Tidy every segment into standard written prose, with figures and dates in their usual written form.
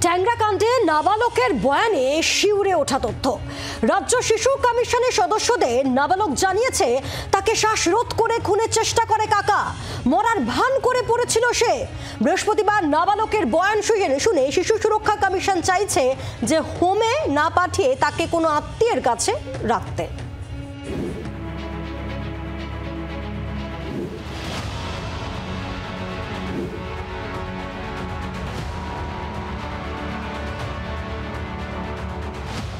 ট্যাংরা কাণ্ডে নাবালকের বয়ানে শিউরে ওঠা তথ্য। রাজ্য শিশু কমিশনের সদস্যদের নাবালক জানিয়েছে তাকে শ্বাসরোধ করে খুনের চেষ্টা করে কাকা, মরার ভান করে পড়েছিল সে। বৃহস্পতিবার নাবালকের বয়ান শুনে শিশু সুরক্ষা কমিশন চাইছে যে হোমে না পাঠিয়ে তাকে কোনো আত্মীয়ের কাছে রাখতে।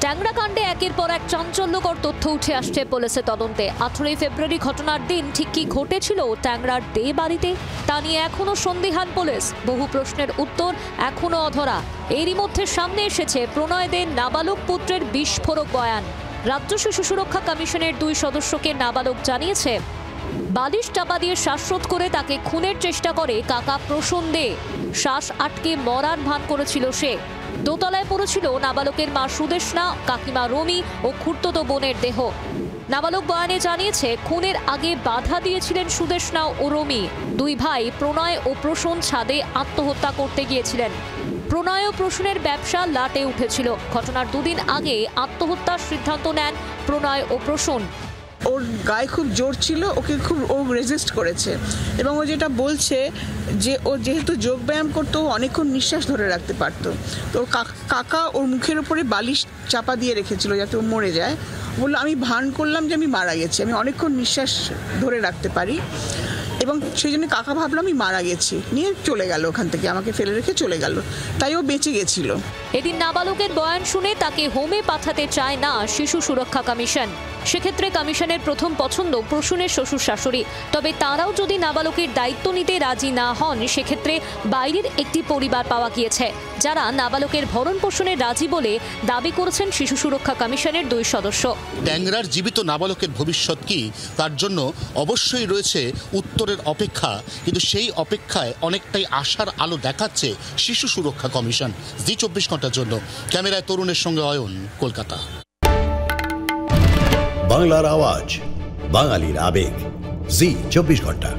ট্যাংরা কাণ্ডে একের পর এক চাঞ্চল্যকর তথ্য উঠে আসছে পুলিশের তদন্তে। 18 ফেব্রুয়ারি ঘটনার দিন ঠিক কি ঘটেছিল ট্যাংরার দে বাড়িতে তা নিয়ে এখনো সন্দিহান পুলিশ। বহু প্রশ্নের উত্তর এখনো অধরা। এরই মধ্যে সামনে এসেছে প্রণয় দে নাবালক পুত্রের বিস্ফোরক বয়ান। রাজ্য শিশু সুরক্ষা কমিশনের 2 সদস্যকে নাবালক জানিয়েছে বালিশ চাপা দিয়ে শ্বাসরোধ করে তাকে খুনের চেষ্টা করে কাকা প্রসূন দে। শ্বাস আটকে মরার ভান করেছিল সে। দোতলায় পড়েছিল নাবালকের মা সুদেশনা, কাকিমা রমি ও খুড়তুতো বোনের দেহ। নাবালক বয়ানে জানিয়েছে খুনের আগে বাধা দিয়েছিলেন সুদেশনা ও রমি। 2 ভাই প্রণয় ও প্রসূন ছাদে আত্মহত্যা করতে গিয়েছিলেন। প্রণয় ও প্রসূনের ব্যবসা লাটে উঠেছিল। ঘটনার 2 দিন আগে আত্মহত্যার সিদ্ধান্ত নেন প্রণয় ও প্রসূন। ওর গায়ে খুব জোর ছিল, ওকে খুব রেজিস্ট করেছে এবং ও যেটা বলছে যে ও যেহেতু যোগব্যায়াম করতো অনেকক্ষণ নিঃশ্বাস ধরে রাখতে পারতো, তো কাকা ওর মুখের উপরে বালিশ চাপা দিয়ে রেখেছিল যাতে ও মরে যায়। বললো আমি ভান করলাম যে আমি মারা গেছি, আমি অনেকক্ষণ নিঃশ্বাস ধরে রাখতে পারি এবং সেই জন্য কাকা ভাবলো আমি মারা গেছি, নিয়ে চলে গেল ওখান থেকে, আমাকে ফেলে রেখে চলে গেল, তাই ও বেঁচে গেছিল। এদিন নাবালকের বয়ান শুনে তাকে হোমে পাঠাতে চায় না শিশু সুরক্ষা কমিশন। সেক্ষেত্রে কমিশনের প্রথম পছন্দ প্রসূনের শ্বশুর শাশুড়ি। তবে তারাও যদি নাবালকের দায়িত্ব নিতে রাজি না হন সেক্ষেত্রে বাইরের একটি পরিবার পাওয়া গিয়েছে যারা নাবালকের ভরণ পোষণে রাজি বলে দাবি করেছেন শিশু সুরক্ষা কমিশনের 2 সদস্য। ট্যাংরার জীবিত নাবালকের ভবিষ্যৎ কি তার জন্য অবশ্যই রয়েছে উত্তরের অপেক্ষা, কিন্তু সেই অপেক্ষায় অনেকটাই আশার আলো দেখাচ্ছে শিশু সুরক্ষা কমিশন। জি 24 ঘন্টার জন্য ক্যামেরায় তরুণের সঙ্গে অয়ন, কলকাতা। বাংলার আওয়াজ, বাঙালির আবেগ, জি 24 ঘন্টা।